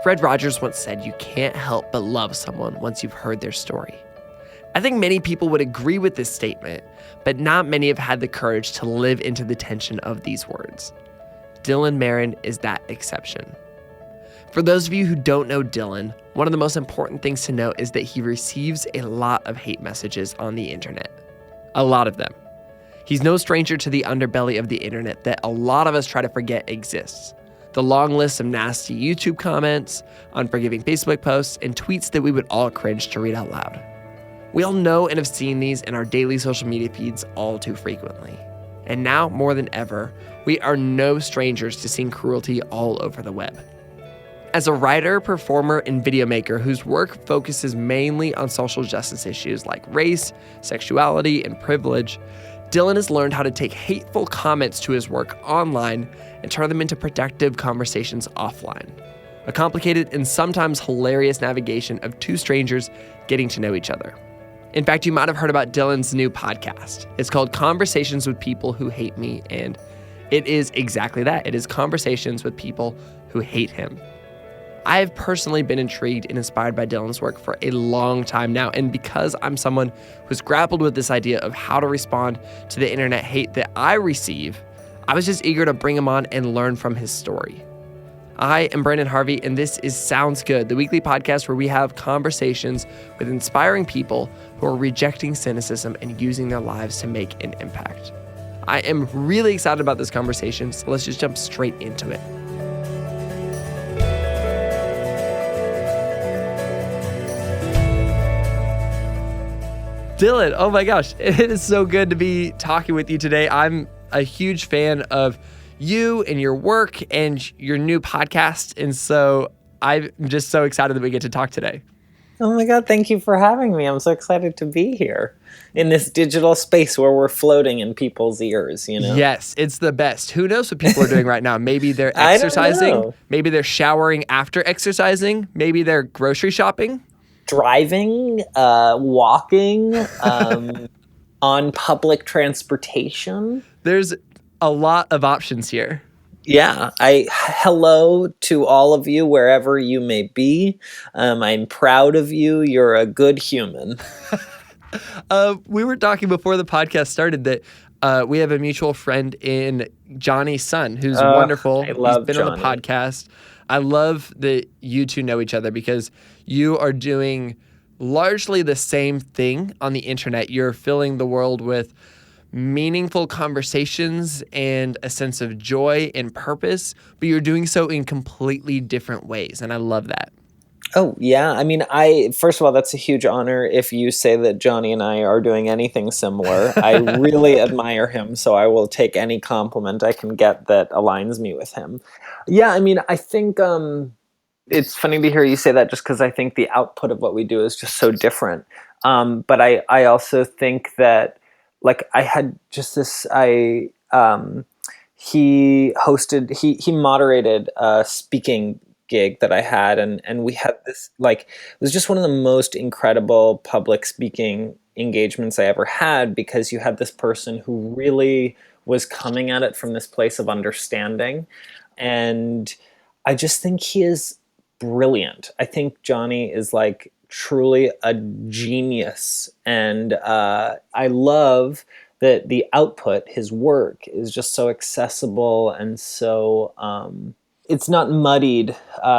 Fred Rogers once said, "You can't help but love someone once you've heard their story." I think many people would agree with this statement, but not many have had the courage to live into the tension of these words. Dylan Marron is that exception. For those of you who don't know Dylan, one of the most important things to know is that he receives a lot of hate messages on the internet. A lot of them. He's no stranger to the underbelly of the internet that a lot of us try to forget exists. The long list of nasty YouTube comments, unforgiving Facebook posts, and tweets that we would all cringe to read out loud. We all know and have seen these in our daily social media feeds all too frequently. And now, more than ever, we are no strangers to seeing cruelty all over the web. As a writer, performer, and video maker whose work focuses mainly on social justice issues like race, sexuality, and privilege, Dylan has learned how to take hateful comments to his work online and turn them into productive conversations offline. A complicated and sometimes hilarious navigation of two strangers getting to know each other. In fact, you might have heard about Dylan's new podcast. It's called Conversations with People Who Hate Me, and it is exactly that. It is conversations with people who hate him. I have personally been intrigued and inspired by Dylan's work for a long time now, and because I'm someone who's grappled with this idea of how to respond to the internet hate that I receive, I was just eager to bring him on and learn from his story. I am Branden Harvey, and this is Sounds Good, the weekly podcast where we have conversations with inspiring people who are rejecting cynicism and using their lives to make an impact. I am really excited about this conversation, so let's just jump straight into it. Dylan, oh my gosh, it is so good to be talking with you today. I'm a huge fan of you and your work and your new podcast. And so I'm just so excited that we get to talk today. Oh my God, thank you for having me. I'm so excited to be here in this digital space where we're floating in people's ears, you know? Yes, it's the best. Who knows what people are doing right now? Maybe they're exercising. Maybe they're showering after exercising. Maybe they're grocery shopping. Driving, walking, on public transportation. There's a lot of options here. Yeah. Hello to all of you, wherever you may be. I'm proud of you. You're a good human. We were talking before the podcast started that we have a mutual friend in Johnny's son, who's wonderful. I love He's been on the podcast. I love that you two know each other because you are doing largely the same thing on the internet. You're filling the world with meaningful conversations and a sense of joy and purpose, but you're doing so in completely different ways, and I love that. Oh, yeah. I mean, first of all, that's a huge honor if you say that Johnny and I are doing anything similar. I really admire him, so I will take any compliment I can get that aligns me with him. Yeah, I mean, I think it's funny to hear you say that just because I think the output of what we do is just so different. But I also think that, like, I had just this, he moderated a speaking gig that I had, and we had this, like, it was just one of the most incredible public speaking engagements I ever had, because you had this person who really was coming at it from this place of understanding. And I just think he is brilliant. I think Johnny is like truly a genius. And I love that the output, his work, is just so accessible and so it's not muddied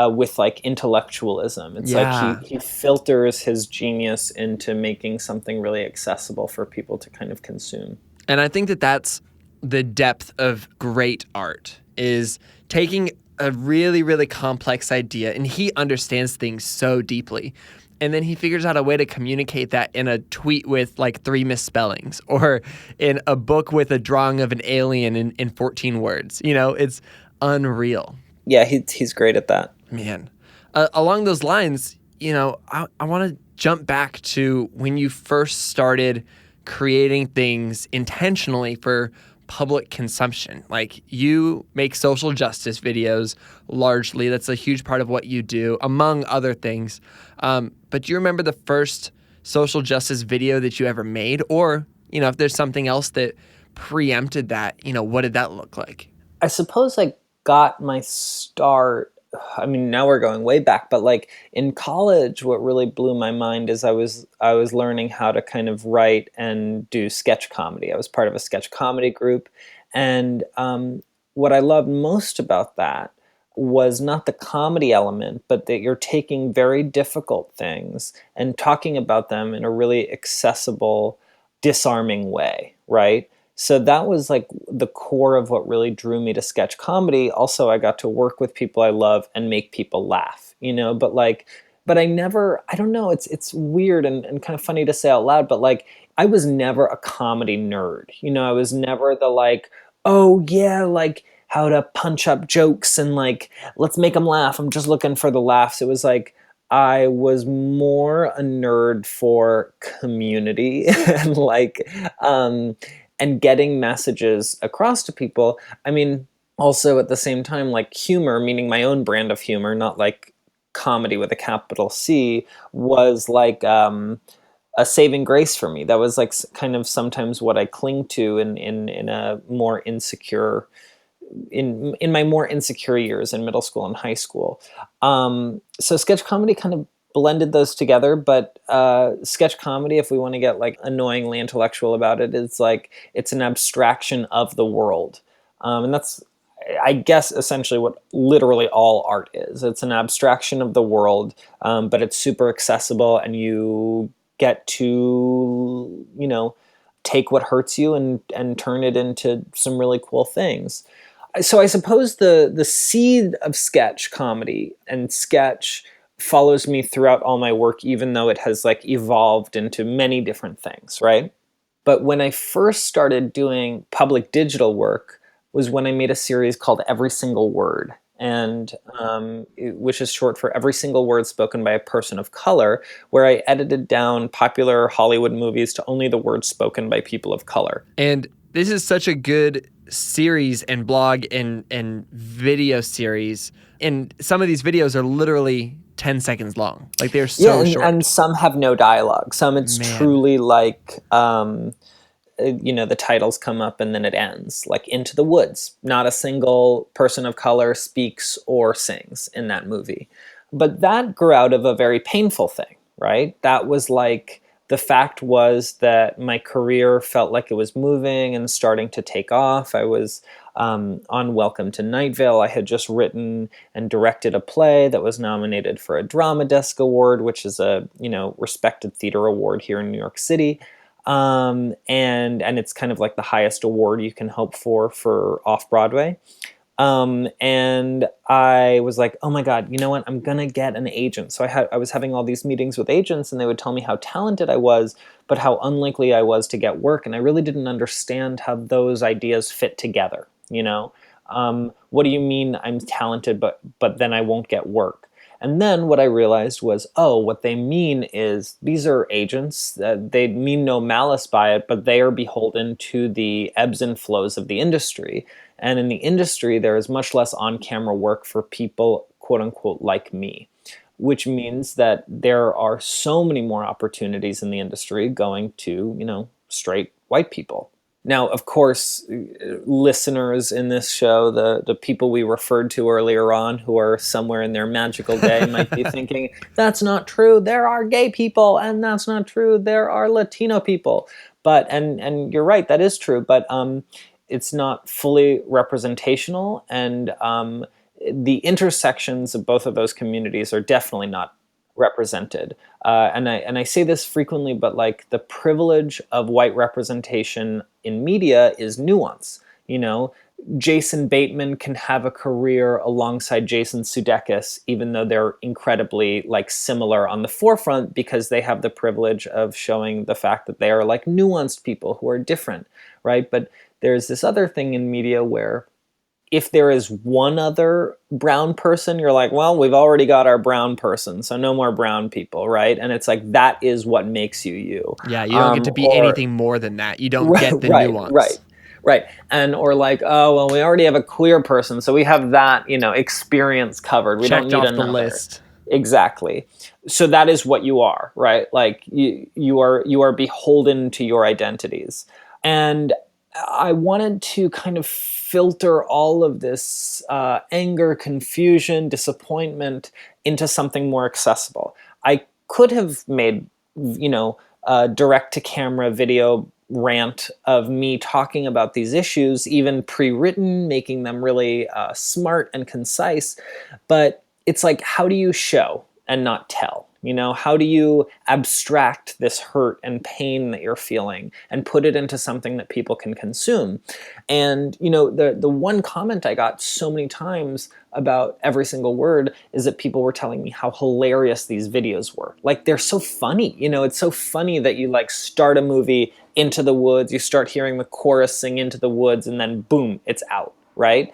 with like intellectualism. It's like he filters his genius into making something really accessible for people to kind of consume. And I think that that's the depth of great art, is taking a really, really complex idea, and he understands things so deeply. And then he figures out a way to communicate that in a tweet with like 3 misspellings, or in a book with a drawing of an alien in 14 words. You know, it's unreal. Yeah, he's great at that. Man. Along those lines, you know, I want to jump back to when you first started creating things intentionally for public consumption. Like, you make social justice videos largely. That's a huge part of what you do, among other things. But do you remember the first social justice video that you ever made? Or, you know, if there's something else that preempted that, you know, what did that look like? I suppose I got my start I mean, now we're going way back, but like in college, what really blew my mind is I was learning how to kind of write and do sketch comedy. I was part of a sketch comedy group, and what I loved most about that was not the comedy element, but that you're taking very difficult things and talking about them in a really accessible, disarming way, right? So that was like the core of what really drew me to sketch comedy. Also, I got to work with people I love and make people laugh, but I never, I don't know, it's weird and kind of funny to say out loud, but like I was never a comedy nerd. I was never the like, oh yeah, like how to punch up jokes and like let's make them laugh. I'm just looking for the laughs. It was like I was more a nerd for community and like and getting messages across to people. I mean, also at the same time, like humor, meaning my own brand of humor, not like comedy with a capital C, was like a saving grace for me. That was like kind of sometimes what I cling to in a more insecure in my more insecure years in middle school and high school. So sketch comedy kind of blended those together, but sketch comedy, if we want to get like annoyingly intellectual about it, is like it's an abstraction of the world. And that's, I guess, essentially what literally all art is. It's an abstraction of the world, but it's super accessible, and you get to, take what hurts you and turn it into some really cool things. So I suppose the seed of sketch comedy and sketch follows me throughout all my work, even though it has like evolved into many different things, right? But when I first started doing public digital work was when I made a series called Every Single Word, and which is short for Every Single Word Spoken by a Person of Color, where I edited down popular Hollywood movies to only the words spoken by people of color. And this is such a good series and blog and video series. And some of these videos are literally 10 seconds long. Like they're so short. And some have no dialogue. Some it's truly like, the titles come up and then it ends. Like Into the Woods. Not a single person of color speaks or sings in that movie. But that grew out of a very painful thing, right? That was like, the fact was that my career felt like it was moving and starting to take off. I was on Welcome to Night Vale. I had just written and directed a play that was nominated for a Drama Desk Award, which is a respected theater award here in New York City. And it's kind of like the highest award you can hope for off-Broadway. And I was like, oh my God, you know what? I'm going to get an agent. So I was having all these meetings with agents, and they would tell me how talented I was, but how unlikely I was to get work. And I really didn't understand how those ideas fit together. What do you mean I'm talented, but then I won't get work? And then what I realized was, what they mean is these are agents. They mean no malice by it, but they are beholden to the ebbs and flows of the industry. And in the industry, there is much less on-camera work for people, quote unquote, like me, which means that there are so many more opportunities in the industry going to, straight white people. Now, of course, listeners in this show, the people we referred to earlier on who are somewhere in their magical day might be thinking, that's not true. There are gay people, and that's not true. There are Latino people. But, and you're right, that is true. But it's not fully representational, and the intersections of both of those communities are definitely not represented. And I say this frequently, but like the privilege of white representation in media is nuance. Jason Bateman can have a career alongside Jason Sudeikis, even though they're incredibly like similar on the forefront, because they have the privilege of showing the fact that they are like nuanced people who are different, right? But there's this other thing in media where if there is one other brown person, you're like, well, we've already got our brown person, so no more brown people, right? And it's like, that is what makes you you. Yeah, you don't get to be anything more than that. You don't get the nuance. Right. And or like, oh, well, we already have a queer person, so we have that, experience covered. We don't need another. The list. Exactly. So that is what you are, right? Like you are beholden to your identities. And I wanted to kind of filter all of this anger, confusion, disappointment into something more accessible. I could have made, a direct to camera video rant of me talking about these issues, even pre-written, making them really smart and concise. But it's like, how do you show and not tell? How do you abstract this hurt and pain that you're feeling and put it into something that people can consume? And, the one comment I got so many times about every single word is that people were telling me how hilarious these videos were. Like, they're so funny. It's so funny that you like start a movie Into the Woods, you start hearing the chorus sing Into the Woods, and then boom, it's out, right?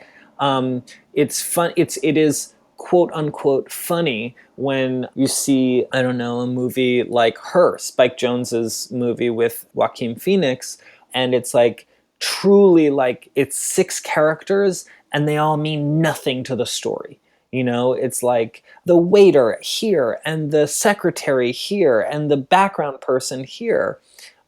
It's fun. It is quote unquote funny when you see, I don't know, a movie like Her, Spike Jonze's movie with Joaquin Phoenix, and it's like truly like it's 6 characters and they all mean nothing to the story. It's like the waiter here and the secretary here and the background person here.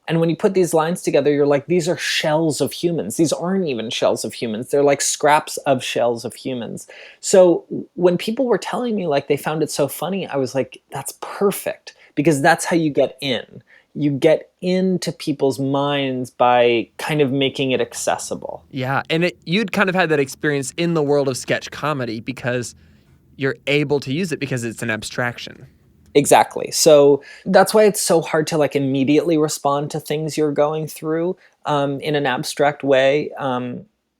And when you put these lines together, you're like, these are shells of humans. These aren't even shells of humans. They're like scraps of shells of humans. So when people were telling me like they found it so funny, I was like, that's perfect, because that's how you get in. You get into people's minds by kind of making it accessible. Yeah, and you'd kind of had that experience in the world of sketch comedy because you're able to use it because it's an abstraction. Exactly. So that's why it's so hard to like immediately respond to things you're going through in an abstract way.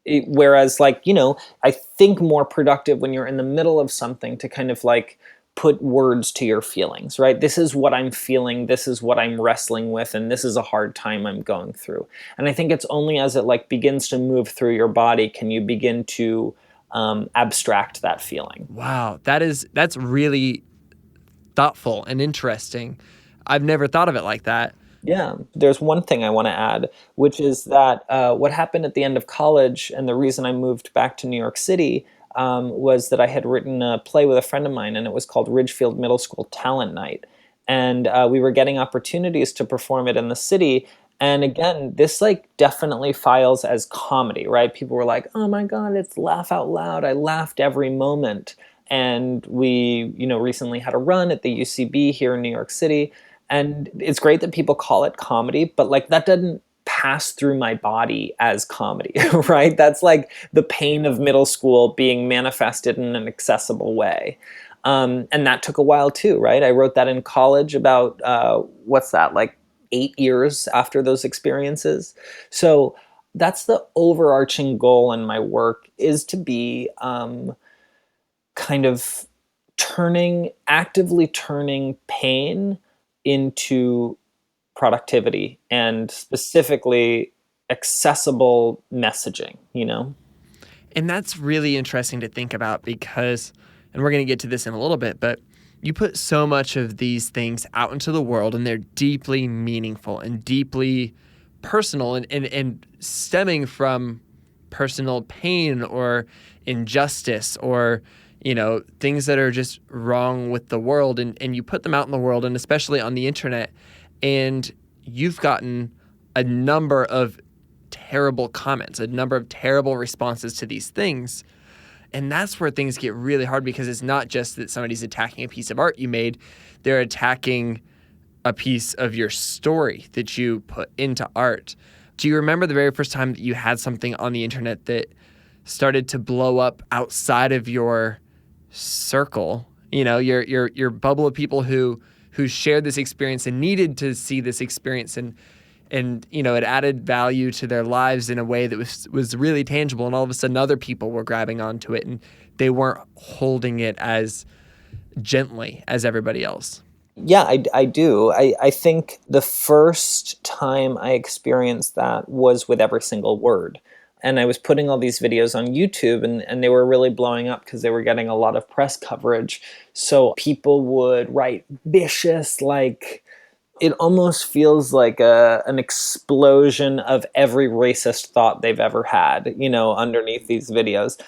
Whereas like, I think more productive when you're in the middle of something to kind of like put words to your feelings, right? This is what I'm feeling. This is what I'm wrestling with. And this is a hard time I'm going through. And I think it's only as it like begins to move through your body can you begin to abstract that feeling. Wow. That's really thoughtful and interesting. I've never thought of it like that. Yeah, there's one thing I want to add, which is that what happened at the end of college, and the reason I moved back to New York City, was that I had written a play with a friend of mine, and it was called Ridgefield Middle School Talent Night. And we were getting opportunities to perform it in the city. And again, this like definitely files as comedy, right? People were like, oh my God, it's laugh out loud. I laughed every moment. And we, recently had a run at the UCB here in New York City. And it's great that people call it comedy, but like that doesn't pass through my body as comedy, right? That's like the pain of middle school being manifested in an accessible way. And that took a while too, right? I wrote that in college about, like 8 years after those experiences. So that's the overarching goal in my work, is to be kind of actively turning pain into productivity and specifically accessible messaging, And that's really interesting to think about because, and we're going to get to this in a little bit, but you put so much of these things out into the world and they're deeply meaningful and deeply personal and stemming from personal pain or injustice or things that are just wrong with the world, and you put them out in the world, and especially on the internet, and you've gotten a number of terrible comments, a number of terrible responses to these things. And that's where things get really hard, because it's not just that somebody's attacking a piece of art you made, they're attacking a piece of your story that you put into art. Do you remember the very first time that you had something on the internet that started to blow up outside of your circle, your bubble of people who shared this experience and needed to see this experience, and it added value to their lives in a way that was really tangible, and all of a sudden other people were grabbing onto it and they weren't holding it as gently as everybody else? Yeah, I do. I think the first time I experienced that was with Every Single Word. And I was putting all these videos on YouTube, and they were really blowing up because they were getting a lot of press coverage. So people would write vicious, like, it almost feels like an explosion of every racist thought they've ever had, underneath these videos.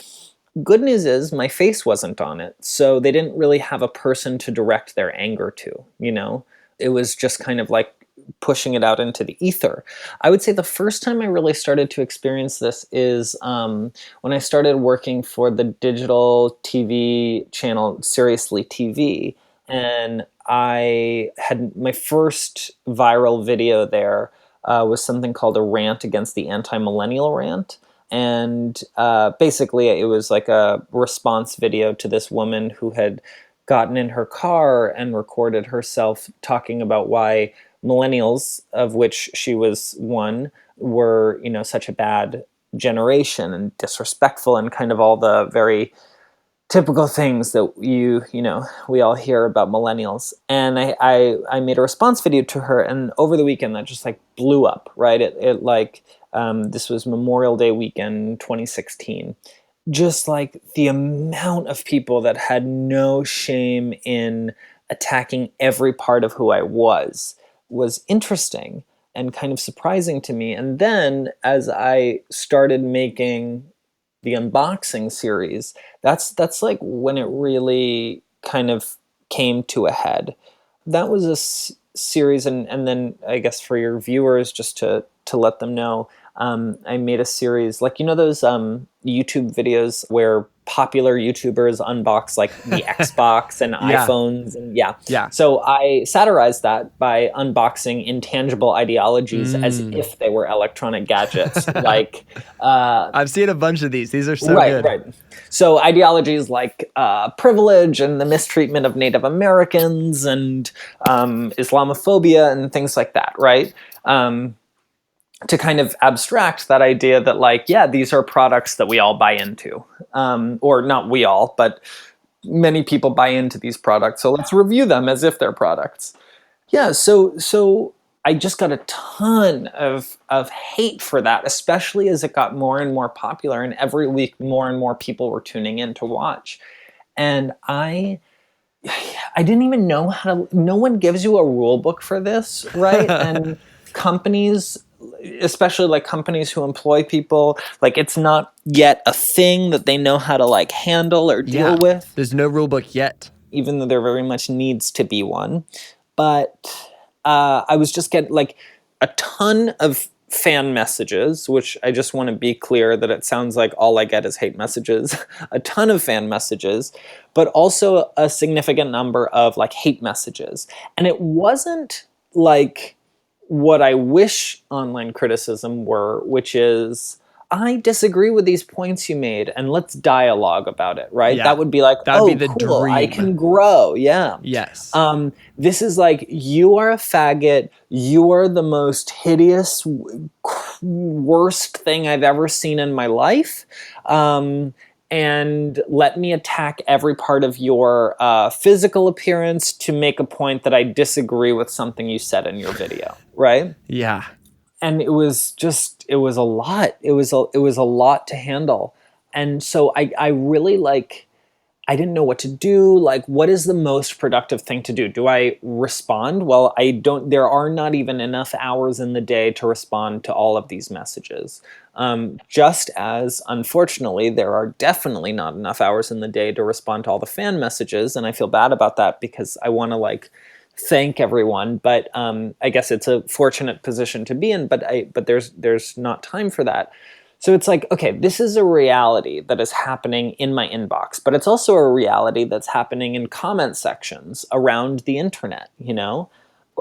Good news is my face wasn't on it, so they didn't really have a person to direct their anger to, It was just kind of like pushing it out into the ether. I would say the first time I really started to experience this is when I started working for the digital TV channel Seriously TV. And I had my first viral video there was something called a rant against the anti-millennial rant. And basically, it was like a response video to this woman who had gotten in her car and recorded herself talking about why millennials, of which she was one, were, such a bad generation and disrespectful and kind of all the very typical things that we all hear about millennials. And I made a response video to her, and over the weekend that just like blew up, right? It like this was Memorial Day weekend 2016. Just like the amount of people that had no shame in attacking every part of who I was interesting and kind of surprising to me. And then as I started making the unboxing series, that's like when it really kind of came to a head. That was a series, and then I guess for your viewers, just to let them know, I made a series, like, those YouTube videos where popular YouTubers unbox like the Xbox and Yeah. iPhones, and Yeah. So I satirized that by unboxing intangible ideologies as if they were electronic gadgets. Like I've seen a bunch of these. These are so right, good. right. So ideologies like privilege and the mistreatment of Native Americans and Islamophobia and things like that, right? To kind of abstract that idea that, like, yeah, these are products that we all buy into. Or not we all, but many people buy into these products. So let's review them as if they're products. Yeah, so I just got a ton of hate for that, especially as it got more and more popular, and every week more and more people were tuning in to watch. And I didn't even know how to. No one gives you a rule book for this, right? And companies, especially like companies who employ people, like it's not yet a thing that they know how to like handle or deal with. There's no rule book yet, even though there very much needs to be one. But I was just getting like a ton of fan messages, which I just want to be clear that it sounds like all I get is hate messages. A ton of fan messages, but also a significant number of like hate messages. And it wasn't like what I wish online criticism were, which is, I disagree with these points you made, and let's dialogue about it, right? Yeah. That would be like, That'd be the cool, dream. I can grow, yeah. Yes. This is like, you are a faggot, you are the most hideous, worst thing I've ever seen in my life, and let me attack every part of your physical appearance to make a point that I disagree with something you said in your video, right? Yeah. And it was a lot. It was a lot to handle. And so I really like, I didn't know what to do. Like, what is the most productive thing to do? Do I respond? Well, there are not even enough hours in the day to respond to all of these messages. Just as, unfortunately, there are definitely not enough hours in the day to respond to all the fan messages. And I feel bad about that because I want to like thank everyone, but I guess it's a fortunate position to be in, but there's not time for that. So it's like, okay, this is a reality that is happening in my inbox, but it's also a reality that's happening in comment sections around the internet,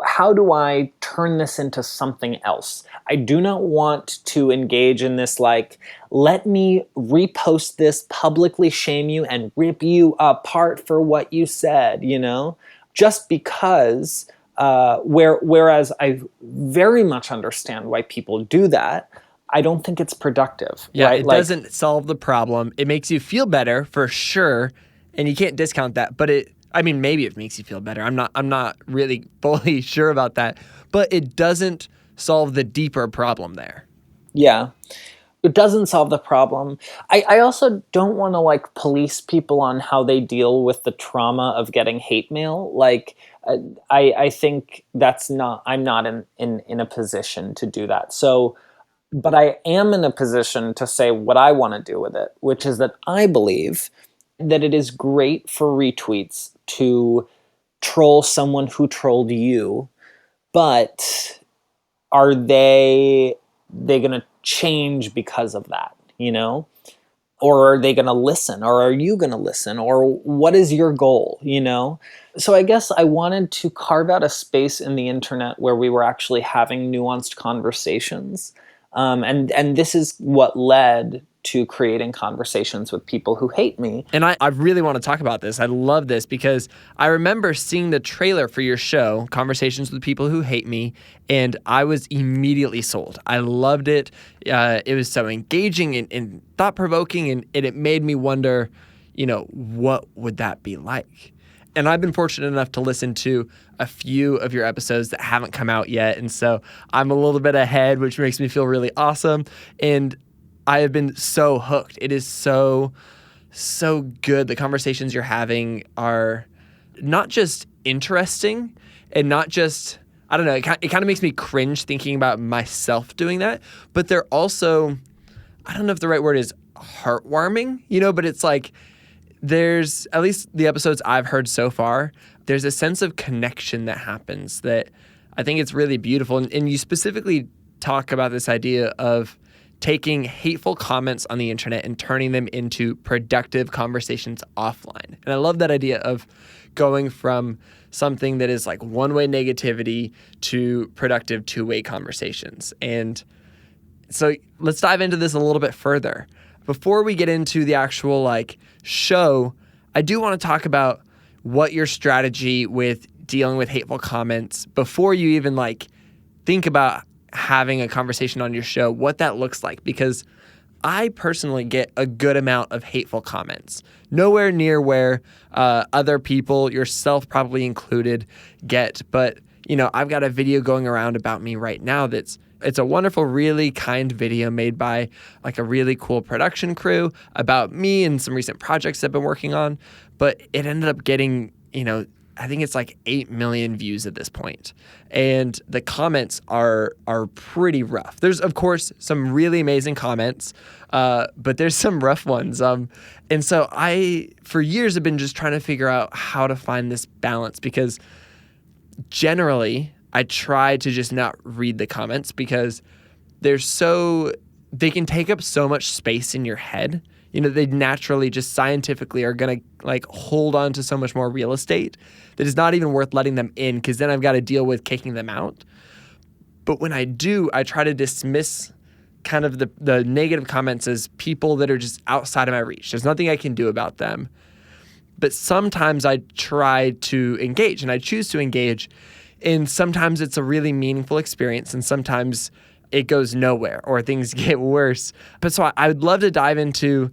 How do I turn this into something else? I do not want to engage in this, like, let me repost this, publicly shame you, and rip you apart for what you said, Just because, whereas I very much understand why people do that, I don't think it's productive. Yeah, right? It doesn't solve the problem. It makes you feel better for sure, and you can't discount that. But maybe it makes you feel better. I'm not really fully sure about that. But it doesn't solve the deeper problem there. Yeah. It doesn't solve the problem. I also don't want to like police people on how they deal with the trauma of getting hate mail. Like, I think I'm not in a position to do that. So, but I am in a position to say what I want to do with it, which is that I believe that it is great for retweets to troll someone who trolled you, but are they going to change because of that, you know? Or are they going to listen? Or are you going to listen? Or what is your goal, you know? So I guess I wanted to carve out a space in the internet where we were actually having nuanced conversations. And this is what led to creating conversations with people who hate me. And I really want to talk about this. I love this because I remember seeing the trailer for your show, Conversations with People Who Hate Me, and I was immediately sold. I loved it. It was so engaging and thought-provoking, and it made me wonder, you know, what would that be like? And I've been fortunate enough to listen to a few of your episodes that haven't come out yet, and so I'm a little bit ahead, which makes me feel really awesome. And I have been so hooked. It is so good. The conversations you're having are not just interesting and not just, I don't know, it kind of makes me cringe thinking about myself doing that, but they're also, I don't know if the right word is heartwarming, you know, but it's like there's, at least the episodes I've heard so far, there's a sense of connection that happens that I think it's really beautiful. And you specifically talk about this idea of taking hateful comments on the internet and turning them into productive conversations offline. And I love that idea of going from something that is like one-way negativity to productive two-way conversations. And so let's dive into this a little bit further. Before we get into the actual like show, I do want to talk about what your strategy with dealing with hateful comments before you even like think about having a conversation on your show, what that looks like, because I personally get a good amount of hateful comments. Nowhere near where other people, yourself probably included, get. But, you know, I've got a video going around about me right now it's a wonderful, really kind video made by like a really cool production crew about me and some recent projects I've been working on. But it ended up getting, you know, I think it's like 8 million views at this point. And the comments are pretty rough. There's, of course, some really amazing comments, but there's some rough ones. And so I, for years, have been just trying to figure out how to find this balance, because generally I try to just not read the comments because they can take up so much space in your head. You know, they naturally just scientifically are going to like hold on to so much more real estate that is not even worth letting them in, because then I've got to deal with kicking them out. But when I do, I try to dismiss kind of the negative comments as people that are just outside of my reach. There's nothing I can do about them. But sometimes I try to engage, and I choose to engage. And sometimes it's a really meaningful experience, and sometimes it goes nowhere or things get worse. But so I would love to dive into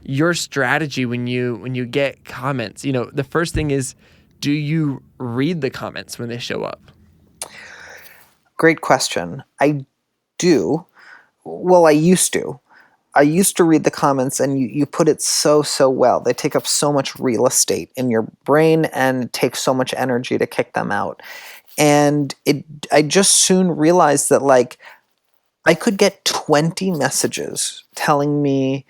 your strategy when you get comments. You know, the first thing is, do you read the comments when they show up? Great question. I do. Well, I used to. I used to read the comments, and you put it so well. They take up so much real estate in your brain and take so much energy to kick them out. And I just soon realized that, like, I could get 20 messages telling me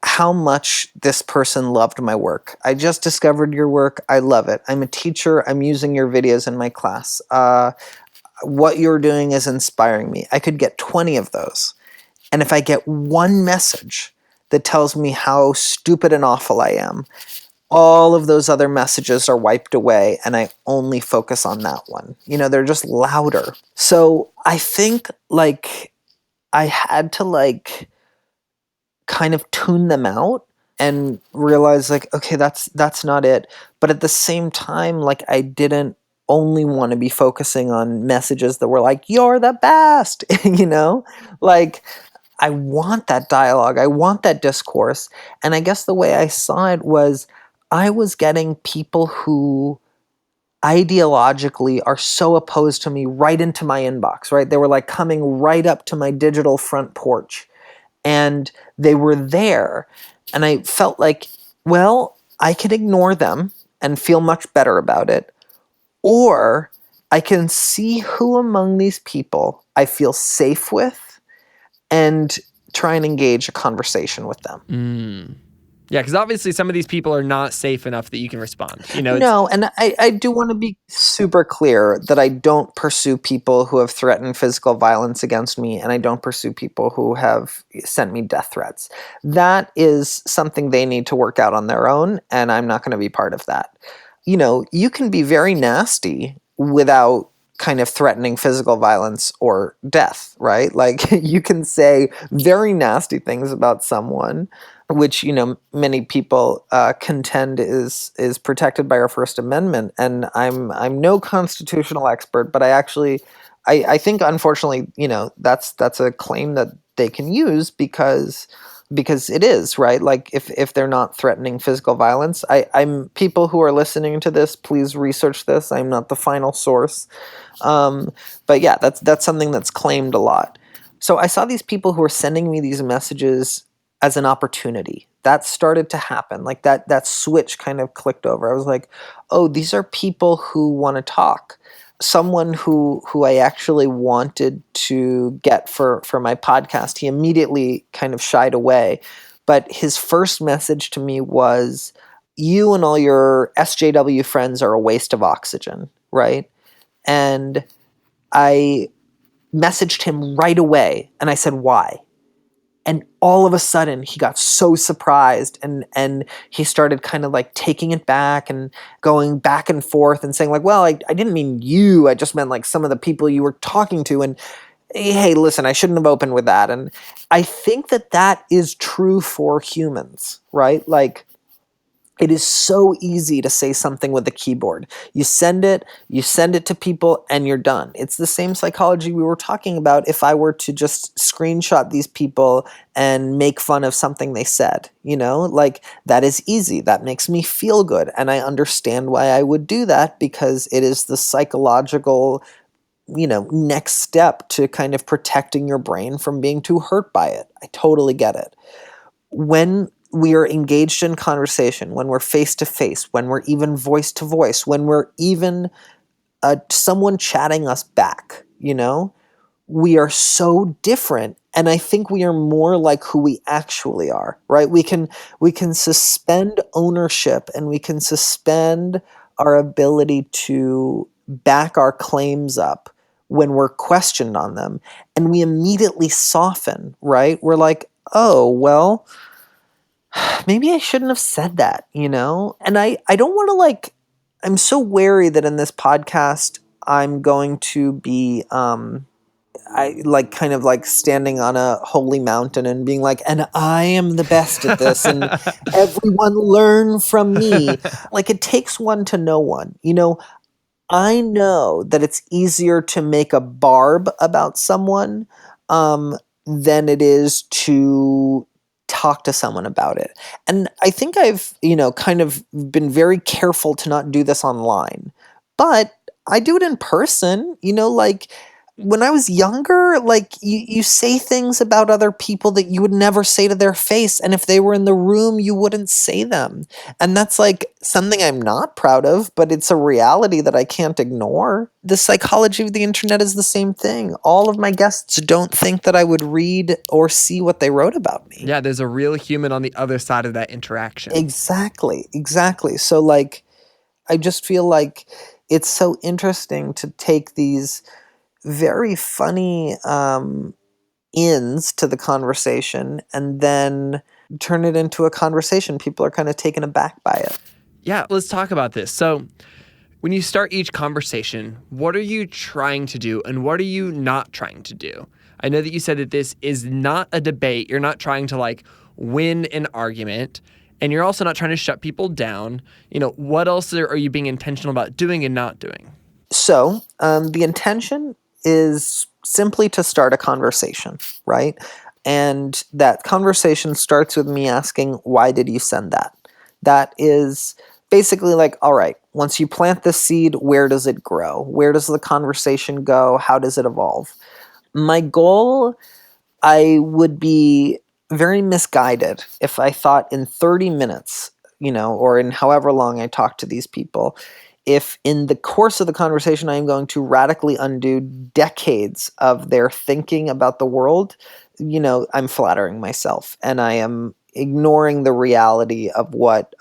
how much this person loved my work. I just discovered your work. I love it. I'm a teacher. I'm using your videos in my class. What you're doing is inspiring me. I could get 20 of those. And if I get one message that tells me how stupid and awful I am, all of those other messages are wiped away, and I only focus on that one. You know, they're just louder. So I think, like, I had to, like, kind of tune them out and realize, like, okay, that's not it. But at the same time, like, I didn't only want to be focusing on messages that were like, you're the best, you know? Like, I want that dialogue. I want that discourse. And I guess the way I saw it was, I was getting people who ideologically are so opposed to me right into my inbox, right? They were like coming right up to my digital front porch, and they were there. And I felt like, well, I could ignore them and feel much better about it, or I can see who among these people I feel safe with and try and engage a conversation with them. Yeah, because obviously some of these people are not safe enough that you can respond. No, and I do want to be super clear that I don't pursue people who have threatened physical violence against me, and I don't pursue people who have sent me death threats. That is something they need to work out on their own, and I'm not going to be part of that. You can be very nasty without kind of threatening physical violence or death, right? Like you can say very nasty things about someone, which many people contend is protected by our First Amendment. And I'm no constitutional expert, but I think unfortunately that's a claim that they can use because it is, right? Like if they're not threatening physical violence. I'm people who are listening to this, please research this. I'm not the final source. But yeah, that's something that's claimed a lot. So I saw these people who were sending me these messages as an opportunity. That started to happen. Like that switch kind of clicked over. I was like, oh, these are people who want to talk. Someone who I actually wanted to get for my podcast, he immediately kind of shied away. But his first message to me was, you and all your SJW friends are a waste of oxygen, right? And I messaged him right away and I said, why? And all of a sudden he got so surprised and he started kind of like taking it back and going back and forth and saying like, well, I didn't mean you. I just meant like some of the people you were talking to. And hey, listen, I shouldn't have opened with that. And I think that is true for humans, right? Like, it is so easy to say something with a keyboard. You send it to people, and you're done. It's the same psychology we were talking about if I were to just screenshot these people and make fun of something they said. Like that is easy. That makes me feel good. And I understand why I would do that because it is the psychological, next step to kind of protecting your brain from being too hurt by it. I totally get it. When we are engaged in conversation, when we're face to face, when we're even voice to voice, when we're even someone chatting us back, we are so different. And I think we are more like who we actually are, right? We can suspend ownership and we can suspend our ability to back our claims up when we're questioned on them. And we immediately soften, right? We're like, oh, well, maybe I shouldn't have said that, And I don't want to I'm so wary that in this podcast I'm going to be I like kind of like standing on a holy mountain and being like, and I am the best at this and everyone learn from me. Like it takes one to know one. I know that it's easier to make a barb about someone than it is to talk to someone about it. And I think I've, kind of been very careful to not do this online. But I do it in person, like when I was younger, like you say things about other people that you would never say to their face. And if they were in the room, you wouldn't say them. And that's like something I'm not proud of, but it's a reality that I can't ignore. The psychology of the internet is the same thing. All of my guests don't think that I would read or see what they wrote about me. Yeah, there's a real human on the other side of that interaction. Exactly. So like, I just feel like it's so interesting to take these very funny ends to the conversation and then turn it into a conversation. People are kind of taken aback by it. Yeah, let's talk about this. So when you start each conversation, what are you trying to do and what are you not trying to do? I know that you said that this is not a debate. You're not trying to win an argument, and you're also not trying to shut people down. What else are you being intentional about doing and not doing? So the intention is simply to start a conversation, right? And that conversation starts with me asking, why did you send that? That is basically like, all right, once you plant the seed, where does it grow? Where does the conversation go? How does it evolve? My goal, I would be very misguided if I thought in 30 minutes, or in however long I talk to these people, if in the course of the conversation I am going to radically undo decades of their thinking about the world, I'm flattering myself. And I am ignoring the reality of what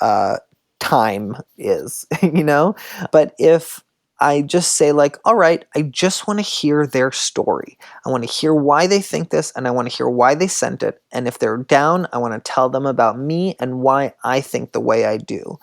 time is, you know? But if I just say like, all right, I just want to hear their story. I want to hear why they think this and I want to hear why they sent it. And if they're down, I want to tell them about me and why I think the way I do.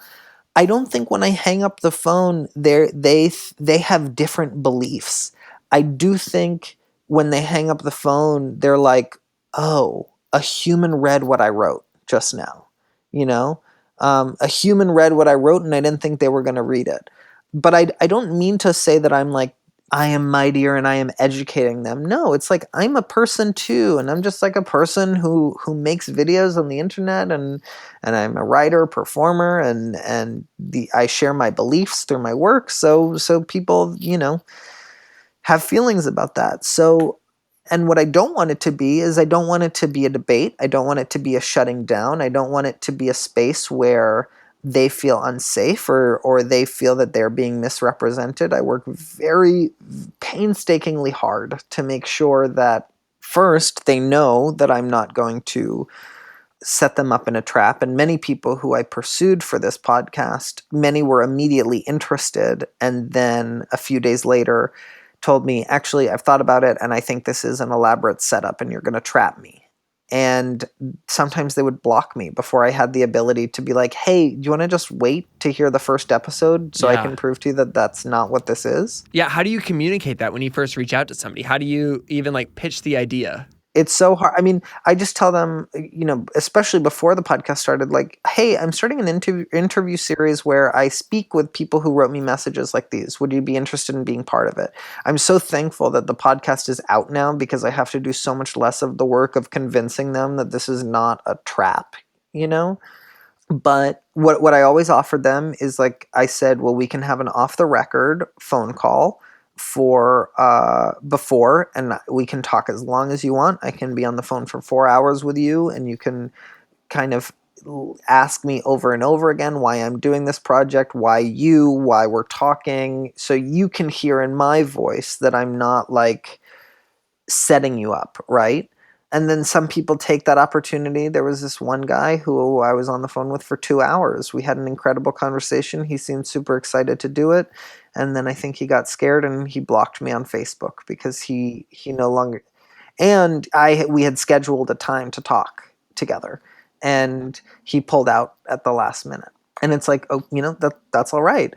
I don't think when I hang up the phone, they have different beliefs. I do think when they hang up the phone, they're like, "Oh, a human read what I wrote just now," you know. A human read what I wrote, and I didn't think they were going to read it. But I don't mean to say that I'm like I am mightier and I am educating them. No, it's like I'm a person too, and I'm just like a person who makes videos on the internet and I'm a writer, performer, and I share my beliefs through my work. So people, have feelings about that. So, and what I don't want it to be is I don't want it to be a debate. I don't want it to be a shutting down. I don't want it to be a space where they feel unsafe or they feel that they're being misrepresented. I work very painstakingly hard to make sure that first they know that I'm not going to set them up in a trap. And many people who I pursued for this podcast, many were immediately interested. And then a few days later told me, actually, I've thought about it and I think this is an elaborate setup and you're going to trap me. And sometimes they would block me before I had the ability to be like, hey, do you want to just wait to hear the first episode so I can prove to you that that's not what this is? Yeah. How do you communicate that when you first reach out to somebody? How do you even like pitch the idea? It's so hard. I mean, I just tell them, especially before the podcast started, like, hey, I'm starting an interview series where I speak with people who wrote me messages like these. Would you be interested in being part of it? I'm so thankful that the podcast is out now because I have to do so much less of the work of convincing them that this is not a trap, But what I always offered them is like I said, well, we can have an off the record phone call for before and we can talk as long as you want. I can be on the phone for 4 hours with you and you can kind of ask me over and over again why I'm doing this project, why we're talking, so you can hear in my voice that I'm not like setting you up, right? And then some people take that opportunity. There was this one guy who I was on the phone with for 2 hours. We had an incredible conversation. He seemed super excited to do it. And then I think he got scared and he blocked me on Facebook because he no longer, and we had scheduled a time to talk together and he pulled out at the last minute. And it's like, oh, that's all right.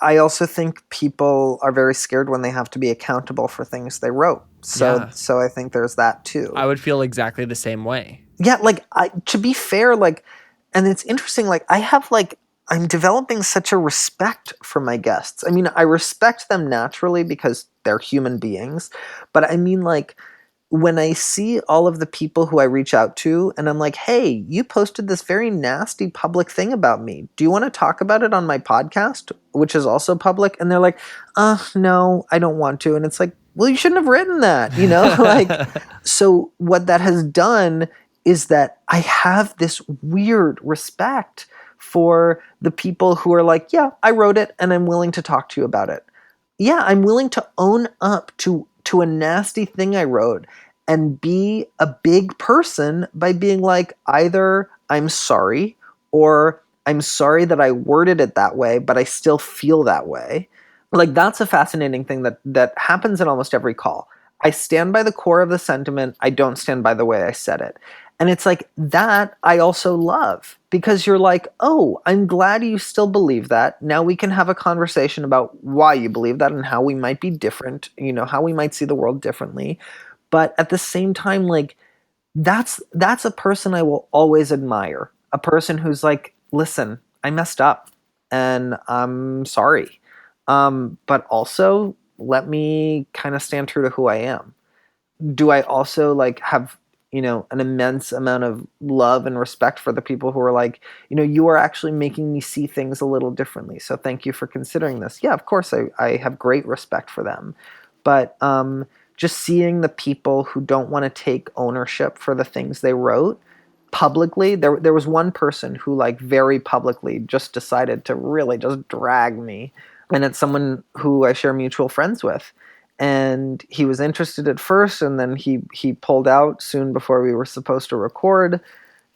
I also think people are very scared when they have to be accountable for things they wrote. So I think there's that too. I would feel exactly the same way. Yeah, like to be fair, like, and it's interesting, like I'm developing such a respect for my guests. I mean, I respect them naturally because they're human beings, but I mean like when I see all of the people who I reach out to and I'm like, hey, you posted this very nasty public thing about me. Do you want to talk about it on my podcast, which is also public? And they're like, no, I don't want to. And it's like, well, you shouldn't have written that, like, so what that has done is that I have this weird respect for the people who are like, yeah, I wrote it and I'm willing to talk to you about it. Yeah, I'm willing to own up to a nasty thing I wrote and be a big person by being like, either I'm sorry or I'm sorry that I worded it that way, but I still feel that way. Like that's a fascinating thing that happens in almost every call. I stand by the core of the sentiment. I don't stand by the way I said it. And it's like that I also love because you're like, oh, I'm glad you still believe that. Now we can have a conversation about why you believe that and how we might be different, how we might see the world differently. But at the same time, like that's a person I will always admire. A person who's like, listen, I messed up and I'm sorry. But also let me kind of stand true to who I am. Do I also like have an immense amount of love and respect for the people who are like, you are actually making me see things a little differently. So thank you for considering this. Yeah, of course, I have great respect for them. But just seeing the people who don't want to take ownership for the things they wrote publicly, there was one person who like very publicly just decided to really just drag me. And it's someone who I share mutual friends with. And he was interested at first, and then he pulled out soon before we were supposed to record.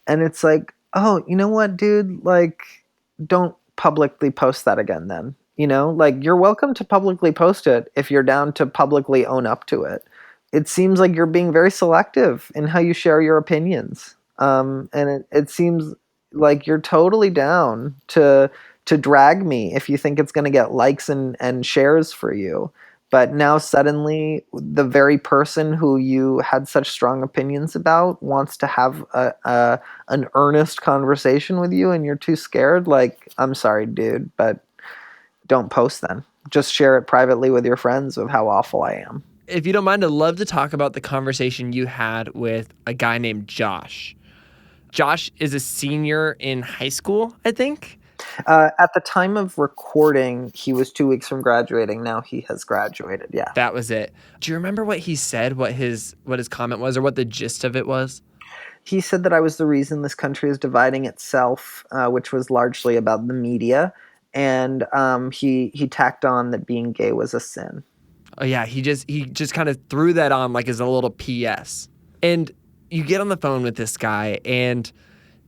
And it's like, oh, you know what, dude? Like, don't publicly post that again then. Like, you're welcome to publicly post it if you're down to publicly own up to it. It seems like you're being very selective in how you share your opinions. And it seems like you're totally down to drag me if you think it's going to get likes and shares for you. But now suddenly, the very person who you had such strong opinions about wants to have an earnest conversation with you, and you're too scared. Like, I'm sorry, dude, but don't post then. Just share it privately with your friends of how awful I am. If you don't mind, I'd love to talk about the conversation you had with a guy named Josh. Josh is a senior in high school, I think. At the time of recording, he was 2 weeks from graduating. Now he has graduated. Yeah. That was it. Do you remember what he said, what his comment was, or what the gist of it was? He said that I was the reason this country is dividing itself, which was largely about the media. And he tacked on that being gay was a sin. Oh yeah, he just kind of threw that on like as a little PS. And you get on the phone with this guy, and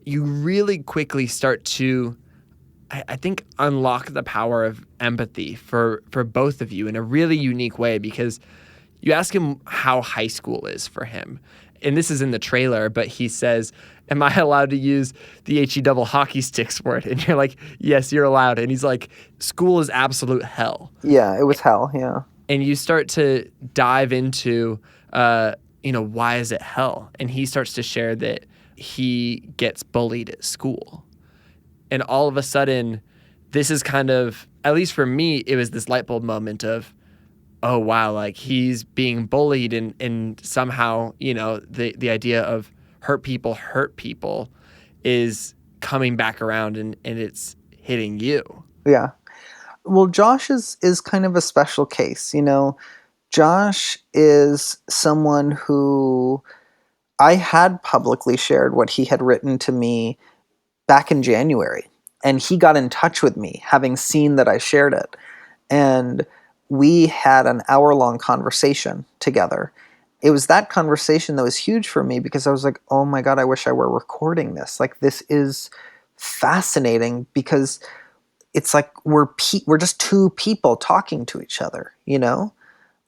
you really quickly start to, I think, unlock the power of empathy for both of you in a really unique way, because you ask him how high school is for him. And this is in the trailer, but he says, am I allowed to use the HE double hockey sticks word? And you're like, yes, you're allowed. And he's like, school is absolute hell. Yeah, it was hell, yeah. And you start to dive into, why is it hell? And he starts to share that he gets bullied at school. And all of a sudden, this is kind of, at least for me, it was this light bulb moment of, oh, wow, like he's being bullied and somehow, the idea of hurt people is coming back around and it's hitting you. Yeah. Well, Josh is kind of a special case. Josh is someone who I had publicly shared what he had written to me back in January. And he got in touch with me, having seen that I shared it. And we had an hour-long conversation together. It was that conversation that was huge for me because I was like, oh my God, I wish I were recording this. Like, this is fascinating because it's like we're just two people talking to each other,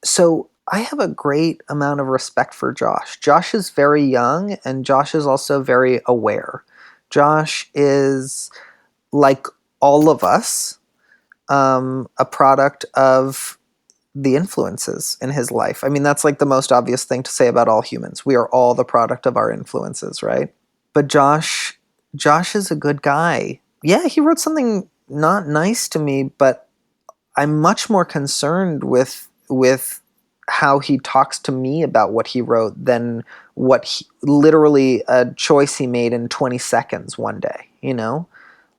So I have a great amount of respect for Josh. Josh is very young, and Josh is also very aware. Josh is, like all of us, a product of the influences in his life. I mean, that's like the most obvious thing to say about all humans. We are all the product of our influences, right? But Josh is a good guy. Yeah, he wrote something not nice to me, but I'm much more concerned with how he talks to me about what he wrote than literally a choice he made in 20 seconds one day,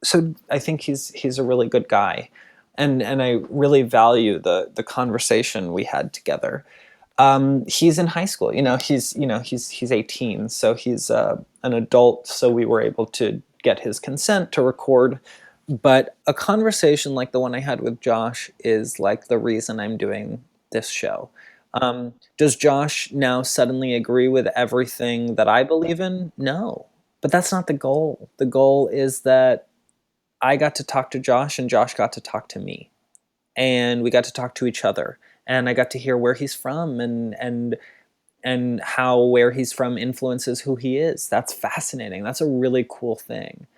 So I think he's a really good guy. And I really value the conversation we had together. He's in high school, he's 18, so he's an adult. So we were able to get his consent to record. But a conversation like the one I had with Josh is like the reason I'm doing this show. Does Josh now suddenly agree with everything that I believe in? No, but that's not the goal. The goal is that I got to talk to Josh and Josh got to talk to me, and we got to talk to each other, and I got to hear where he's from and how where he's from influences who he is. That's fascinating. That's a really cool thing.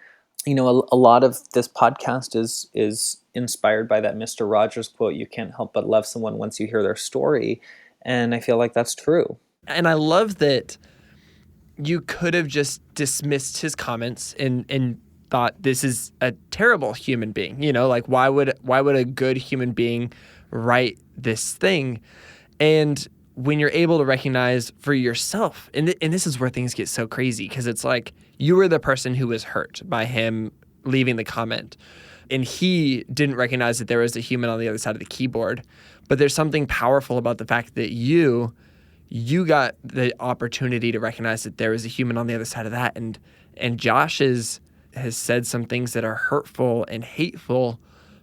A lot of this podcast is inspired by that Mr. Rogers quote, "You can't help but love someone once you hear their story." And I feel like that's true. And I love that you could have just dismissed his comments and thought this is a terrible human being. Like why would a good human being write this thing? And when you're able to recognize for yourself, and this is where things get so crazy, because it's like you were the person who was hurt by him leaving the comment, and he didn't recognize that there was a human on the other side of the keyboard. But there's something powerful about the fact that you got the opportunity to recognize that there was a human on the other side of that, and Josh has said some things that are hurtful and hateful,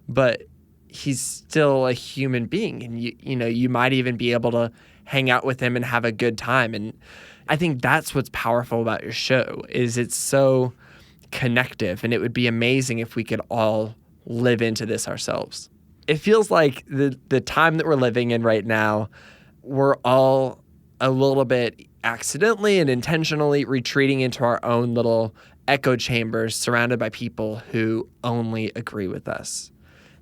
but he's still a human being, and you might even be able to hang out with him and have a good time. And I think that's what's powerful about your show, is it's so connective, and it would be amazing if we could all live into this ourselves. It feels like the time that we're living in right now, we're all a little bit accidentally and intentionally retreating into our own little echo chambers surrounded by people who only agree with us.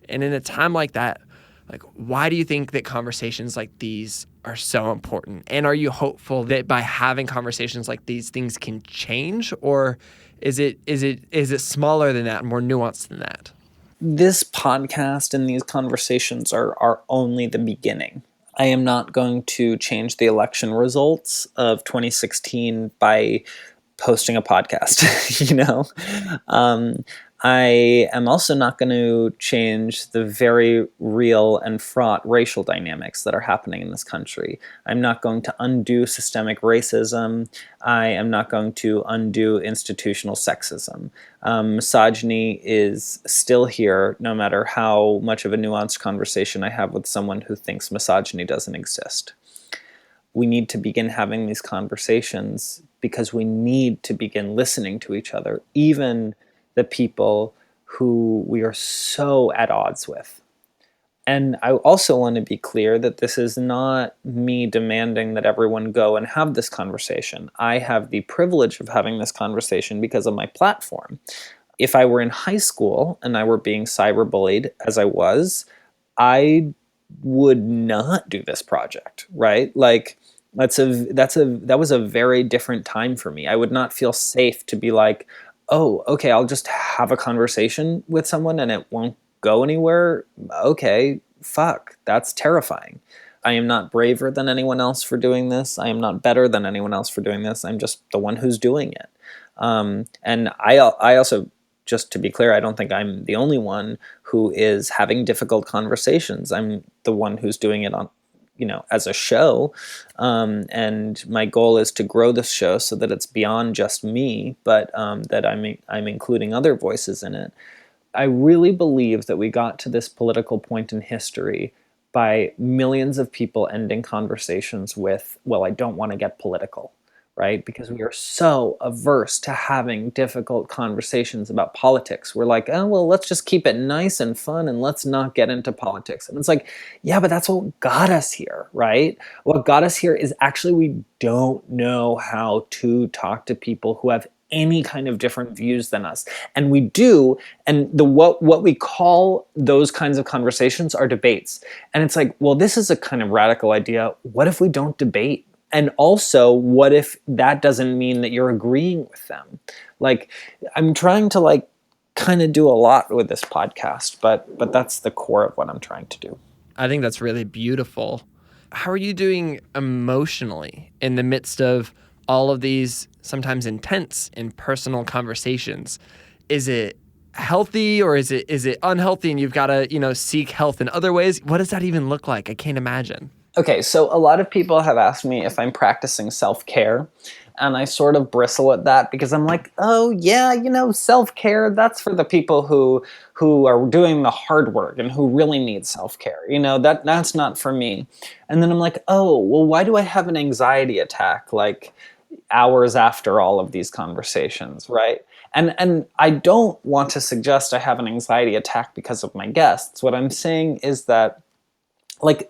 And in a time like that, like, why do you think that conversations like these are so important? And are you hopeful that by having conversations like these, things can change? Or is it smaller than that, more nuanced than that? This podcast and these conversations are only the beginning. I am not going to change the election results of 2016 by posting a podcast, you know? I am also not going to change the very real and fraught racial dynamics that are happening in this country. I'm not going to undo systemic racism. I am not going to undo institutional sexism. Misogyny is still here, no matter how much of a nuanced conversation I have with someone who thinks misogyny doesn't exist. We need to begin having these conversations because we need to begin listening to each other, even the people who we are so at odds with. And I also want to be clear that this is not me demanding that everyone go and have this conversation. I have the privilege of having this conversation because of my platform. If I were in high school and I were being cyberbullied, as I was, I would not do this project, right? Like, that was a very different time for me. I would not feel safe to be like, oh, okay, I'll just have a conversation with someone and it won't go anywhere. Okay, fuck, that's terrifying. I am not braver than anyone else for doing this. I am not better than anyone else for doing this. I'm just the one who's doing it. And I also, just to be clear, I don't think I'm the only one who is having difficult conversations. I'm the one who's doing it on, as a show. And my goal is to grow this show so that it's beyond just me, but that I'm including other voices in it. I really believe that we got to this political point in history by millions of people ending conversations with, well, I don't want to get political, right? Because we are so averse to having difficult conversations about politics. We're like, oh, well, let's just keep it nice and fun and let's not get into politics. And it's like, yeah, but that's what got us here, right? What got us here is actually we don't know how to talk to people who have any kind of different views than us. And we do, and what we call those kinds of conversations are debates. And it's like, well, this is a kind of radical idea. What if we don't debate? And also, what if that doesn't mean that you're agreeing with them? Like, I'm trying to kind of do a lot with this podcast, but that's the core of what I'm trying to do. I think that's really beautiful. How are you doing emotionally in the midst of all of these sometimes intense and personal conversations? Is it healthy or is it unhealthy and you've got to, seek health in other ways? What does that even look like? I can't imagine. Okay, so a lot of people have asked me if I'm practicing self-care, and I sort of bristle at that because I'm like, oh yeah, self-care, that's for the people who are doing the hard work and who really need self-care. That's not for me. And then I'm like, oh, well, why do I have an anxiety attack like hours after all of these conversations, right? And I don't want to suggest I have an anxiety attack because of my guests. What I'm saying is that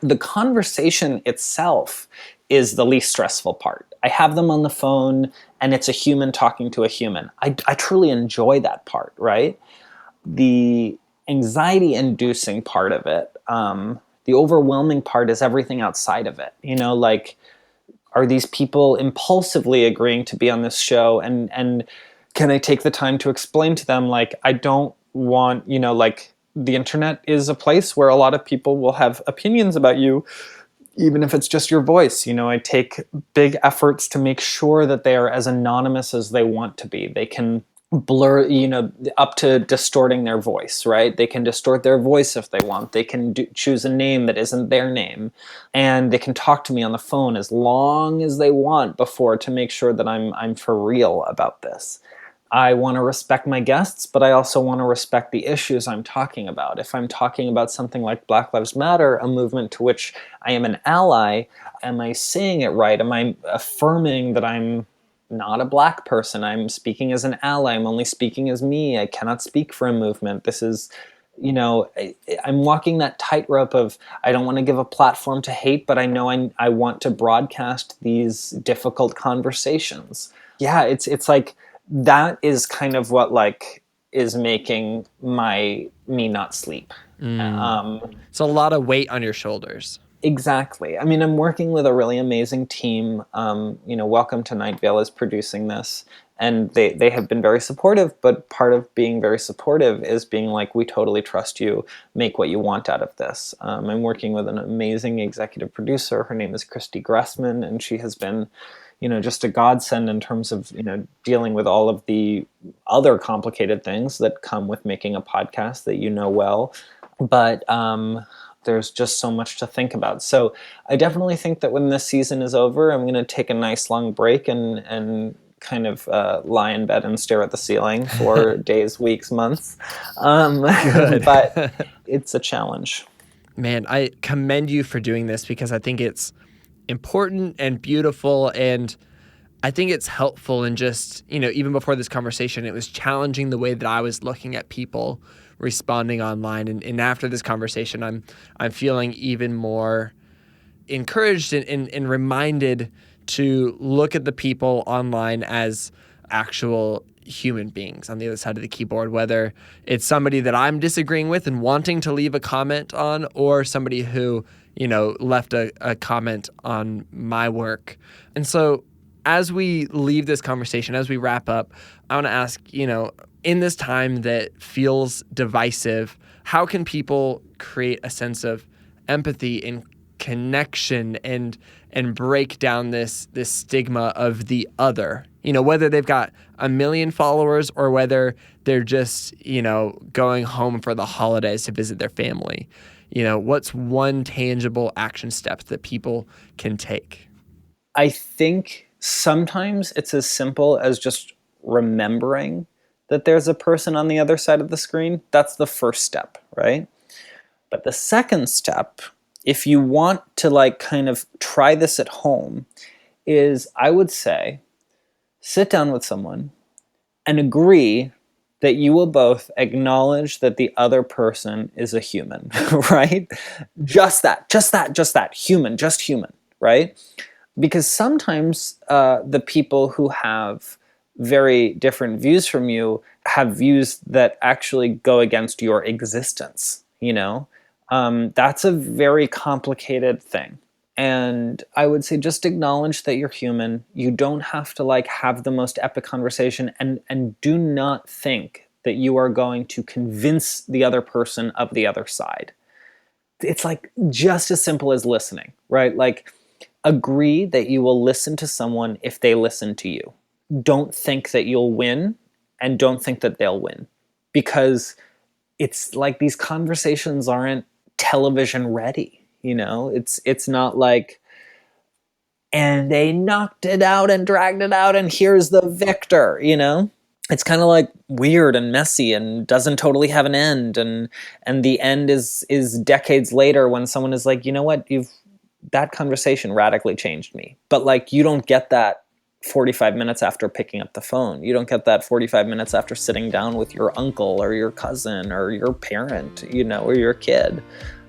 the conversation itself is the least stressful part. I have them on the phone and it's a human talking to a human. I truly enjoy that part, right? The anxiety-inducing part of it, the overwhelming part is everything outside of it. Are these people impulsively agreeing to be on this show? And can I take the time to explain to them, I don't want, the internet is a place where a lot of people will have opinions about you, even if it's just your voice. I take big efforts to make sure that they are as anonymous as they want to be. They can blur, up to distorting their voice, right? They can distort their voice if they want. They can choose a name that isn't their name. And they can talk to me on the phone as long as they want before to make sure that I'm for real about this. I want to respect my guests, but I also want to respect the issues I'm talking about. If I'm talking about something like Black Lives Matter, a movement to which I am an ally, am I saying it right? Am I affirming that I'm not a Black person. I'm speaking as an ally. I'm only speaking as me. I cannot speak for a movement. This is, I'm walking that tightrope of, I don't want to give a platform to hate, but I know I want to broadcast these difficult conversations. Yeah, it's like, that is kind of what like is making me not sleep. It's a lot of weight on your shoulders. Exactly. I mean, I'm working with a really amazing team. Welcome to Night Vale is producing this, and they have been very supportive, but part of being very supportive is being like, we totally trust you, make what you want out of this. I'm working with an amazing executive producer. Her name is Christy Gressman, and she has been, just a godsend in terms of, dealing with all of the other complicated things that come with making a podcast that you know well. But there's just so much to think about. So I definitely think that when this season is over, I'm going to take a nice long break and kind of lie in bed and stare at the ceiling for days, weeks, months. But it's a challenge. Man, I commend you for doing this, because I think it's important and beautiful, and I think it's helpful. And just, even before this conversation, it was challenging the way that I was looking at people responding online. And after this conversation, I'm feeling even more encouraged and reminded to look at the people online as actual human beings on the other side of the keyboard, whether it's somebody that I'm disagreeing with and wanting to leave a comment on, or somebody who, left a comment on my work. And so as we leave this conversation, as we wrap up, I want to ask, in this time that feels divisive, how can people create a sense of empathy and connection and break down this stigma of the other? Whether they've got 1 million followers or whether they're just, going home for the holidays to visit their family. What's one tangible action step that people can take? I think sometimes it's as simple as just remembering that there's a person on the other side of the screen. That's the first step, right? But the second step, if you want to kind of try this at home, is I would say sit down with someone and agree that you will both acknowledge that the other person is a human, right? Just that, human, just human, right? Because sometimes the people who have very different views from you have views that actually go against your existence, That's a very complicated thing. And I would say just acknowledge that you're human. You don't have to have the most epic conversation, and do not think that you are going to convince the other person of the other side. It's just as simple as listening, right? Agree that you will listen to someone if they listen to you. Don't think that you'll win, and don't think that they'll win, because it's these conversations aren't television ready. It's not and they knocked it out and dragged it out and here's the victor. It's kind of weird and messy and doesn't totally have an end, and the end is decades later when someone is like, what, that conversation radically changed me. But you don't get that 45 minutes after picking up the phone. You don't get that 45 minutes after sitting down with your uncle or your cousin or your parent, or your kid.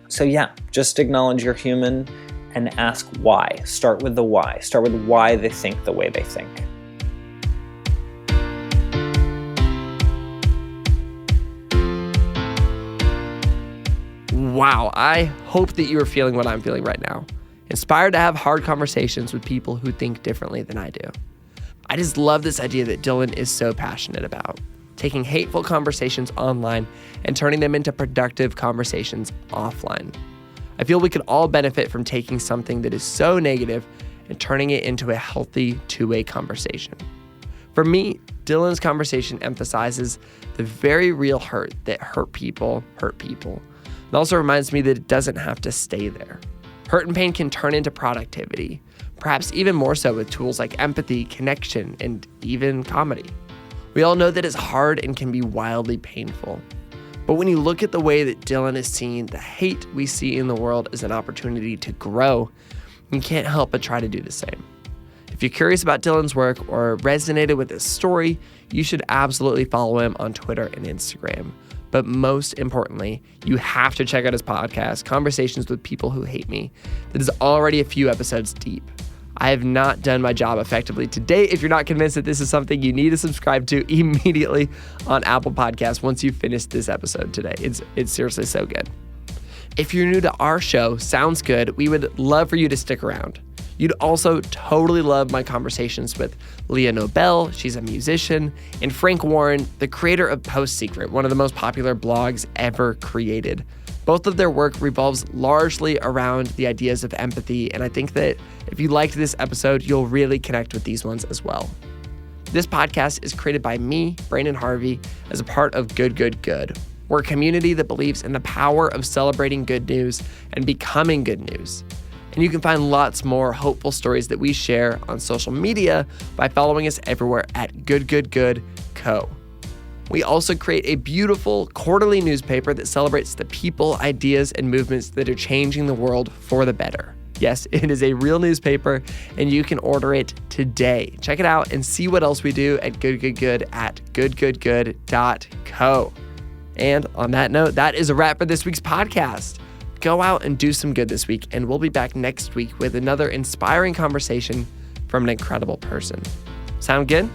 So yeah, just acknowledge you're human and ask why. Start with the why. Start with why they think the way they think. Wow, I hope that you are feeling what I'm feeling right now. Inspired to have hard conversations with people who think differently than I do. I just love this idea that Dylan is so passionate about. Taking hateful conversations online and turning them into productive conversations offline. I feel we could all benefit from taking something that is so negative and turning it into a healthy two-way conversation. For me, Dylan's conversation emphasizes the very real hurt that hurt people. It also reminds me that it doesn't have to stay there. Hurt and pain can turn into productivity, perhaps even more so with tools like empathy, connection, and even comedy. We all know that it's hard and can be wildly painful. But when you look at the way that Dylan is seeing the hate we see in the world as an opportunity to grow, you can't help but try to do the same. If If you're curious about Dylan's work or resonated with his story, you should absolutely follow him on Twitter and Instagram. But most importantly, you have to check out his podcast, Conversations with People Who Hate Me, that is already a few episodes deep. I have not done my job effectively to date. If you're not convinced that this is something you need to subscribe to immediately on Apple Podcasts once you finish this episode today. It's seriously so good. If you're new to our show, Sounds Good, we would love for you to stick around. You'd also totally love my conversations with Leah Nobel, she's a musician, and Frank Warren, the creator of Post Secret, one of the most popular blogs ever created. Both of their work revolves largely around the ideas of empathy, and I think that if you liked this episode, you'll really connect with these ones as well. This podcast is created by me, Branden Harvey, as a part of Good, Good, Good. We're a community that believes in the power of celebrating good news and becoming good news. And you can find lots more hopeful stories that we share on social media by following us everywhere at Good, Good, Good Co. We also create a beautiful quarterly newspaper that celebrates the people, ideas, and movements that are changing the world for the better. Yes, it is a real newspaper, and you can order it today. Check it out and see what else we do at Good, Good, Good at goodgoodgood.co. And on that note, that is a wrap for this week's podcast. Go out and do some good this week, and we'll be back next week with another inspiring conversation from an incredible person. Sound good?